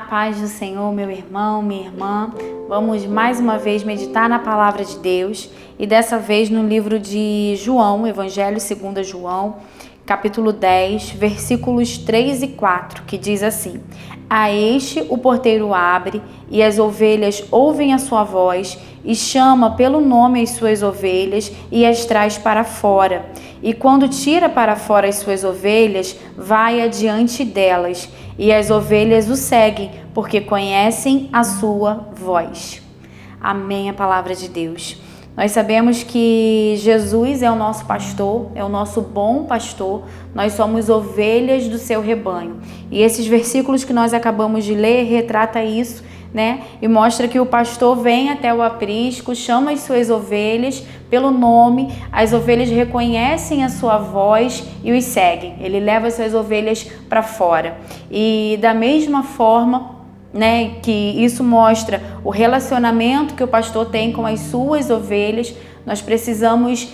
paz do Senhor, meu irmão, minha irmã. Vamos mais uma vez meditar na palavra de Deus e dessa vez no livro de João, Evangelho segundo João, capítulo 10, versículos 3 e 4, que diz assim: A este o porteiro abre e as ovelhas ouvem a sua voz e chama pelo nome as suas ovelhas e as traz para fora. E quando tira para fora as suas ovelhas, vai adiante delas, e as ovelhas o seguem, porque conhecem a sua voz. Amém, a palavra de Deus. Nós sabemos que Jesus é o nosso pastor, é o nosso bom pastor, nós somos ovelhas do seu rebanho. E esses versículos que nós acabamos de ler retrata isso, né? E mostra que o pastor vem até o aprisco, chama as suas ovelhas pelo nome, as ovelhas reconhecem a sua voz e os seguem. Ele leva as suas ovelhas para fora. E da mesma forma, né, que isso mostra o relacionamento que o pastor tem com as suas ovelhas, nós precisamos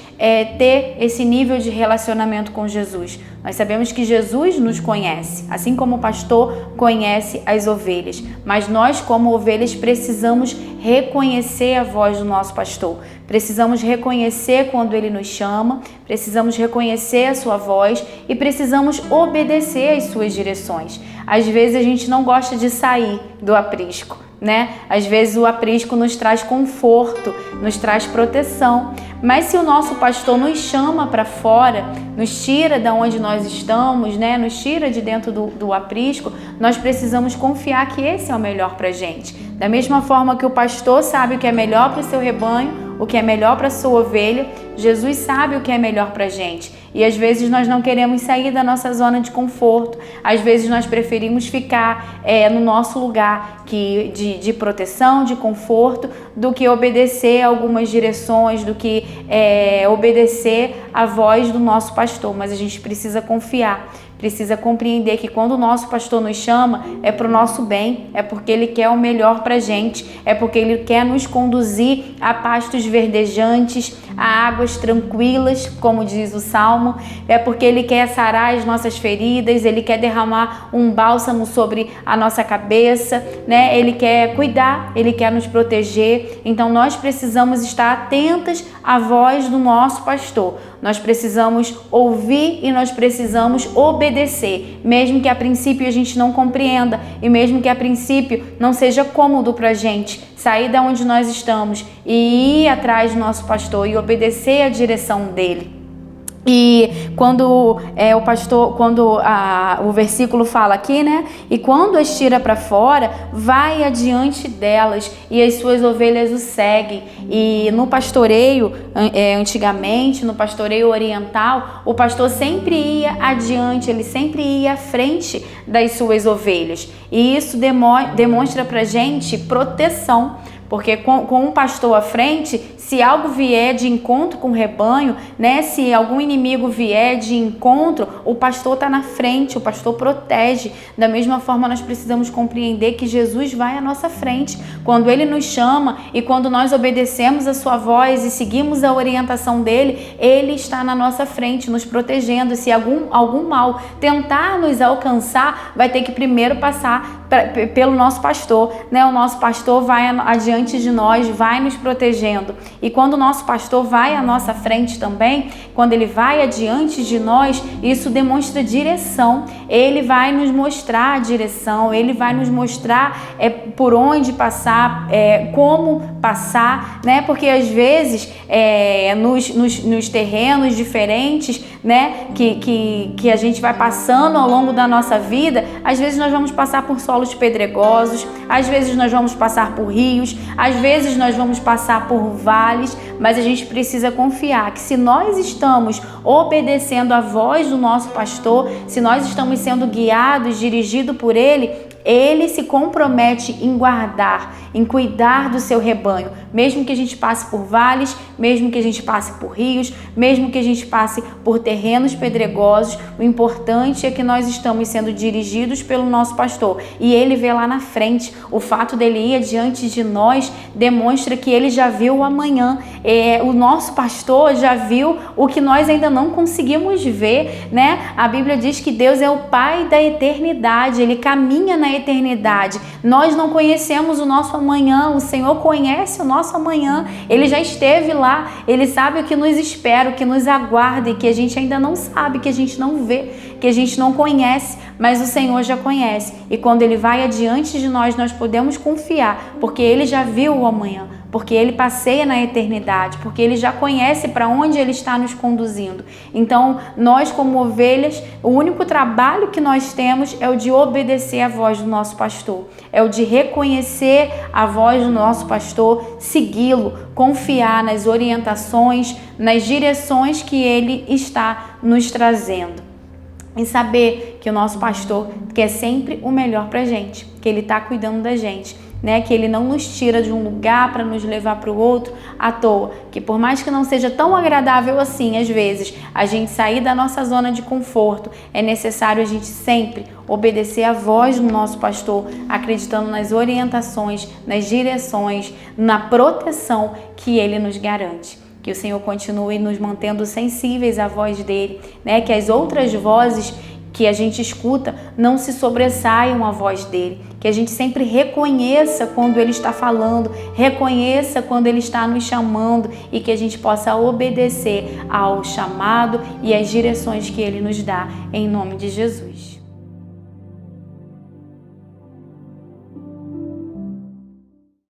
ter esse nível de relacionamento com Jesus. Nós sabemos que Jesus nos conhece, assim como o pastor conhece as ovelhas. Mas nós, como ovelhas, precisamos reconhecer a voz do nosso pastor. Precisamos reconhecer quando ele nos chama, precisamos reconhecer a sua voz e precisamos obedecer às suas direções. Às vezes a gente não gosta de sair do aprisco, né? Às vezes o aprisco nos traz conforto, nos traz proteção, mas se o nosso pastor nos chama para fora, nos tira de onde nós estamos, né? Nos tira de dentro do aprisco, nós precisamos confiar que esse é o melhor para a gente. Da mesma forma que o pastor sabe o que é melhor para o seu rebanho, o que é melhor para a sua ovelha, Jesus sabe o que é melhor para a gente. E às vezes nós não queremos sair da nossa zona de conforto, às vezes nós preferimos ficar no nosso lugar de proteção, de conforto, do que obedecer algumas direções, do que obedecer a voz do nosso pastor. Mas a gente precisa confiar, precisa compreender que quando o nosso pastor nos chama, é para o nosso bem, é porque ele quer o melhor para a gente, é porque ele quer nos conduzir a pastos verdejantes, a águas tranquilas, como diz o Salmo, é porque ele quer sarar as nossas feridas, ele quer derramar um bálsamo sobre a nossa cabeça, né? Ele quer cuidar, ele quer nos proteger. Então nós precisamos estar atentas à voz do nosso pastor. Nós precisamos ouvir e nós precisamos obedecer, mesmo que a princípio a gente não compreenda e mesmo que a princípio não seja cômodo para a gente sair da onde nós estamos e ir atrás do nosso pastor e obedecer a direção dele. E quando o versículo fala aqui, né? E quando as tira para fora, vai adiante delas e as suas ovelhas o seguem. E no pastoreio, antigamente, no pastoreio oriental, o pastor sempre ia adiante, ele sempre ia à frente das suas ovelhas. E isso demonstra pra gente proteção. Porque com um pastor à frente, se algo vier de encontro com o rebanho, né? Se algum inimigo vier de encontro, o pastor está na frente, o pastor protege. Da mesma forma, nós precisamos compreender que Jesus vai à nossa frente. Quando ele nos chama e quando nós obedecemos a sua voz e seguimos a orientação dele, ele está na nossa frente, nos protegendo. Se algum mal tentar nos alcançar, vai ter que primeiro passar pelo nosso pastor, né? O nosso pastor vai adiante de nós, vai nos protegendo. E quando o nosso pastor vai à nossa frente também, quando ele vai adiante de nós, isso demonstra direção. Ele vai nos mostrar a direção, ele vai nos mostrar por onde passar, como passar, né? Porque às vezes nos terrenos diferentes, né? Que a gente vai passando ao longo da nossa vida, às vezes nós vamos passar por solos pedregosos, às vezes nós vamos passar por rios, às vezes nós vamos passar por vales, mas a gente precisa confiar que se nós estamos obedecendo a voz do nosso pastor, se nós estamos sendo guiados, dirigidos por ele, ele se compromete em guardar, em cuidar do seu rebanho, mesmo que a gente passe por vales, mesmo que a gente passe por rios, mesmo que a gente passe por terrenos pedregosos. O importante é que nós estamos sendo dirigidos pelo nosso pastor e ele vê lá na frente. O fato dele ir adiante de nós demonstra que ele já viu o amanhã. O nosso pastor já viu o que nós ainda não conseguimos ver, né? A Bíblia diz que Deus é o Pai da eternidade, ele caminha na na eternidade. Nós não conhecemos o nosso amanhã, o Senhor conhece o nosso amanhã. Ele já esteve lá, Ele sabe o que nos espera, o que nos aguarda e que a gente ainda não sabe, que a gente não vê, que a gente não conhece, mas o Senhor já conhece. E quando Ele vai adiante de nós, nós podemos confiar, porque Ele já viu o amanhã, porque Ele passeia na eternidade, porque Ele já conhece para onde Ele está nos conduzindo. Então, nós como ovelhas, o único trabalho que nós temos é o de obedecer à voz do nosso pastor, é o de reconhecer a voz do nosso pastor, segui-lo, confiar nas orientações, nas direções que Ele está nos trazendo. E saber que o nosso pastor quer sempre o melhor para a gente, que Ele está cuidando da gente, né? Que Ele não nos tira de um lugar para nos levar para o outro à toa, que por mais que não seja tão agradável assim, às vezes, a gente sair da nossa zona de conforto, é necessário a gente sempre obedecer à voz do nosso pastor, acreditando nas orientações, nas direções, na proteção que Ele nos garante. Que o Senhor continue nos mantendo sensíveis à voz dele, né? Que as outras vozes que a gente escuta não se sobressaiam à voz dele. Que a gente sempre reconheça quando ele está falando, reconheça quando ele está nos chamando e que a gente possa obedecer ao chamado e às direções que ele nos dá, em nome de Jesus.